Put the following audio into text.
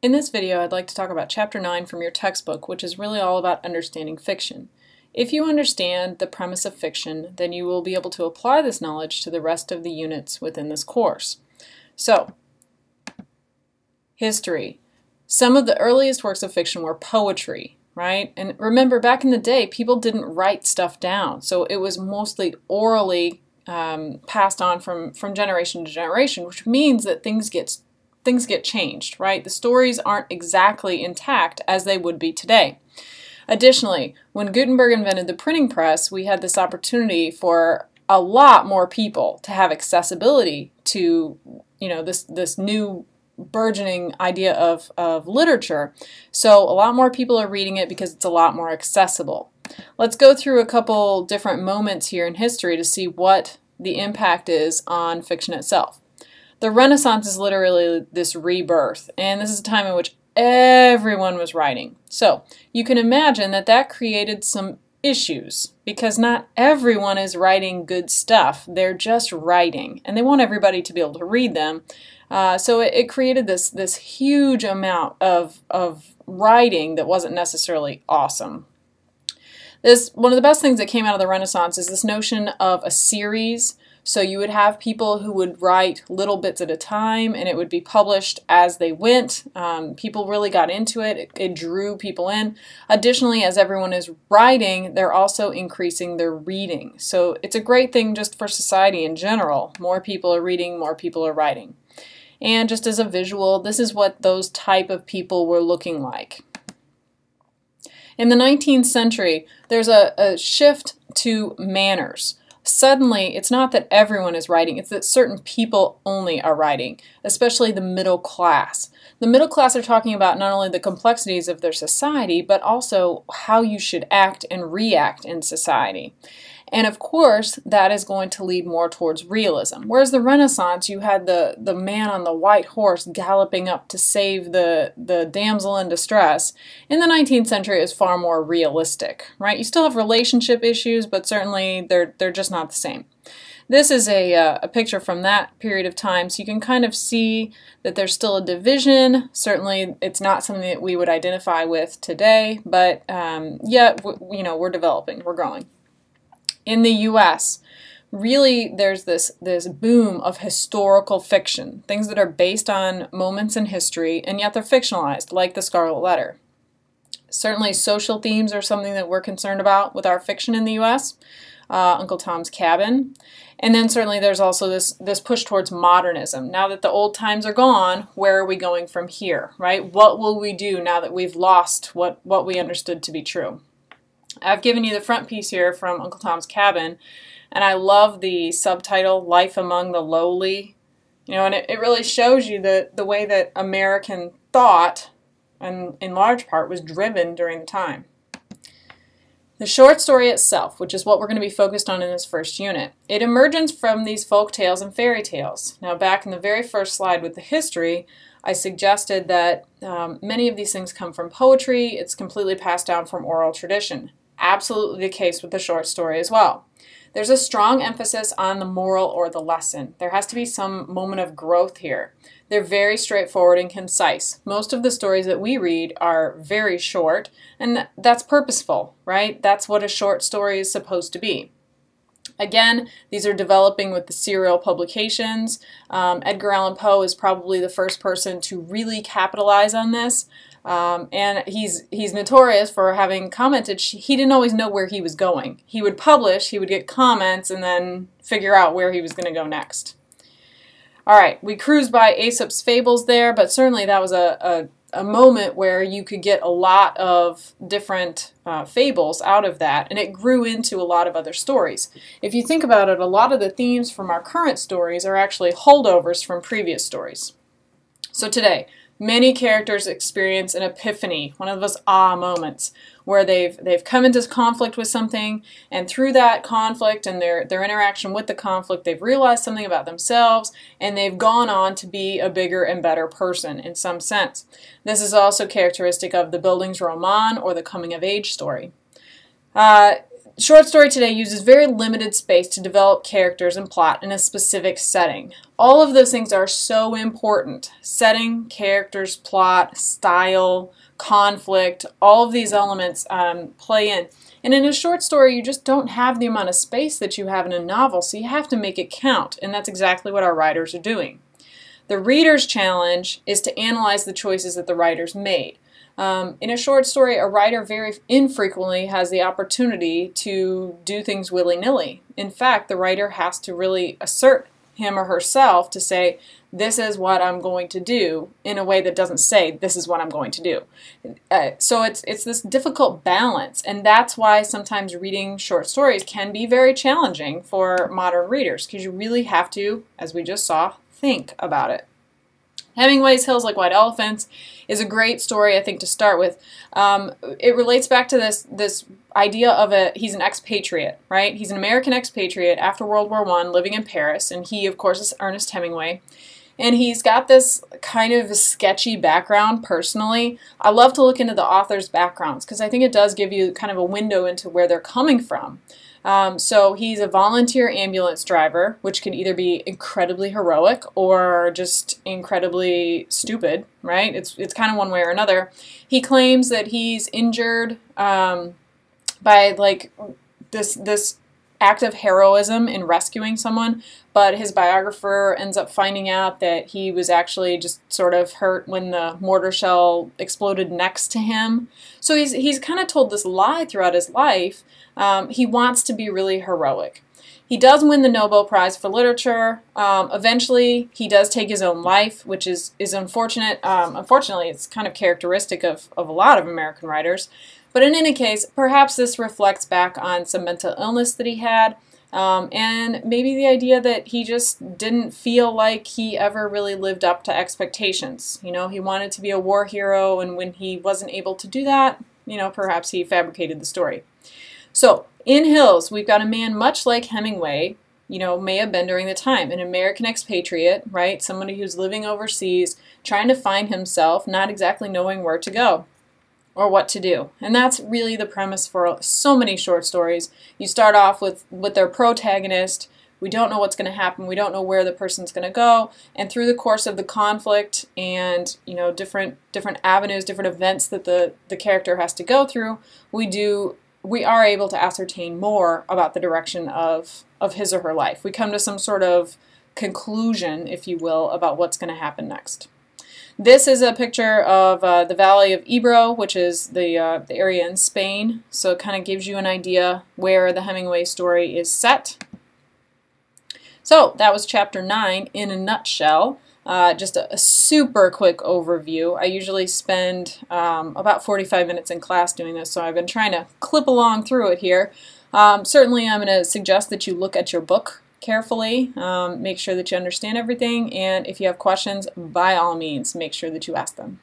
In this video, I'd like to talk about Chapter 9 from your textbook, which is really all about understanding fiction. If you understand the premise of fiction, then you will be able to apply this knowledge to the rest of the units within this course. So, history. Some of the earliest works of fiction were poetry, right? And remember, back in the day, people didn't write stuff down, so it was mostly orally passed on from generation to generation, which means that things get changed, right? The stories aren't exactly intact as they would be today. Additionally, when Gutenberg invented the printing press, we had this opportunity for a lot more people to have accessibility to, this new burgeoning idea of literature. So a lot more people are reading it because it's a lot more accessible. Let's go through a couple different moments here in history to see what the impact is on fiction itself. The Renaissance is literally this rebirth, and this is a time in which everyone was writing. So you can imagine that that created some issues because not everyone is writing good stuff. They're just writing, and they want everybody to be able to read them. So it created this huge amount of writing that wasn't necessarily awesome. One of the best things that came out of the Renaissance is this notion of a series. So you would have people who would write little bits at a time, and it would be published as they went. People really got into it. It drew people in. Additionally, as everyone is writing, they're also increasing their reading. So it's a great thing just for society in general. More people are reading, more people are writing. And just as a visual, this is what those type of people were looking like. In the 19th century, there's a shift to manners. Suddenly, it's not that everyone is writing, it's that certain people only are writing, especially the middle class. The middle class are talking about not only the complexities of their society, but also how you should act and react in society. And of course, that is going to lead more towards realism. Whereas the Renaissance, you had the man on the white horse galloping up to save the damsel in distress. In the 19th century, it was far more realistic, right? You still have relationship issues, but certainly they're just not the same. This is a picture from that period of time, so you can kind of see that there's still a division. Certainly, it's not something that we would identify with today, but yeah, we're developing, we're growing. In the U.S., really there's this boom of historical fiction, things that are based on moments in history, and yet they're fictionalized, like the Scarlet Letter. Certainly social themes are something that we're concerned about with our fiction in the U.S., Uncle Tom's Cabin. And then certainly there's also this push towards modernism. Now that the old times are gone, where are we going from here, right? What will we do now that we've lost what we understood to be true? I've given you the front piece here from Uncle Tom's Cabin, and I love the subtitle, Life Among the Lowly. And it really shows you the way that American thought, and in large part, was driven during the time. The short story itself, which is what we're going to be focused on in this first unit, it emerges from these folk tales and fairy tales. Now, back in the very first slide with the history, I suggested that many of these things come from poetry. It's completely passed down from oral tradition. Absolutely the case with the short story as well. There's a strong emphasis on the moral or the lesson. There has to be some moment of growth here. They're very straightforward and concise. Most of the stories that we read are very short, and that's purposeful, right? That's what a short story is supposed to be. Again, these are developing with the serial publications. Edgar Allan Poe is probably the first person to really capitalize on this. And he's notorious for having commented he didn't always know where he was going. He would publish, he would get comments, and then figure out where he was going to go next. All right, we cruised by Aesop's Fables there, but certainly that was a moment where you could get a lot of different fables out of that, and it grew into a lot of other stories. If you think about it, a lot of the themes from our current stories are actually holdovers from previous stories. So today, many characters experience an epiphany, one of those ah moments, where they've come into conflict with something, and through that conflict and their interaction with the conflict, they've realized something about themselves, and they've gone on to be a bigger and better person in some sense. This is also characteristic of the Bildungsroman, or the coming-of-age story. Short story today uses very limited space to develop characters and plot in a specific setting. All of those things are so important. Setting, characters, plot, style, conflict, all of these elements play in. And in a short story, you just don't have the amount of space that you have in a novel, so you have to make it count, and that's exactly what our writers are doing. The reader's challenge is to analyze the choices that the writers made. In a short story, a writer very infrequently has the opportunity to do things willy-nilly. In fact, the writer has to really assert him or herself to say, this is what I'm going to do, in a way that doesn't say, this is what I'm going to do. So it's this difficult balance, and that's why sometimes reading short stories can be very challenging for modern readers, because you really have to, as we just saw, think about it. Hemingway's Hills Like White Elephants is a great story, I think, to start with. It relates back to this idea of he's an expatriate, right? He's an American expatriate after World War I living in Paris, and he, of course, is Ernest Hemingway. And he's got this kind of sketchy background personally. I love to look into the author's backgrounds because I think it does give you kind of a window into where they're coming from. So he's a volunteer ambulance driver, which can either be incredibly heroic or just incredibly stupid, right? It's kind of one way or another. He claims that he's injured by like this act of heroism in rescuing someone, but his biographer ends up finding out that he was actually just sort of hurt when the mortar shell exploded next to him. So he's kind of told this lie throughout his life. He wants to be really heroic. He does win the Nobel Prize for Literature. Eventually, he does take his own life, which is unfortunate. Unfortunately, it's kind of characteristic of a lot of American writers. But in any case, perhaps this reflects back on some mental illness that he had, and maybe the idea that he just didn't feel like he ever really lived up to expectations. You know, he wanted to be a war hero, and when he wasn't able to do that, you know, perhaps he fabricated the story. So, in Hills, we've got a man much like Hemingway, you know, may have been during the time, an American expatriate, right? Somebody who's living overseas, trying to find himself, not exactly knowing where to go or what to do. And that's really the premise for so many short stories. You start off with their protagonist. We don't know what's going to happen. We don't know where the person's going to go. And through the course of the conflict and, you know, different avenues, different events that the character has to go through, we are able to ascertain more about the direction of his or her life. We come to some sort of conclusion, if you will, about what's going to happen next. This is a picture of the Valley of Ebro, which is the area in Spain. So it kind of gives you an idea where the Hemingway story is set. So that was chapter 9 in a nutshell. Just a super quick overview. I usually spend about 45 minutes in class doing this, so I've been trying to clip along through it here. Certainly I'm going to suggest that you look at your book carefully, make sure that you understand everything, and if you have questions, by all means, make sure that you ask them.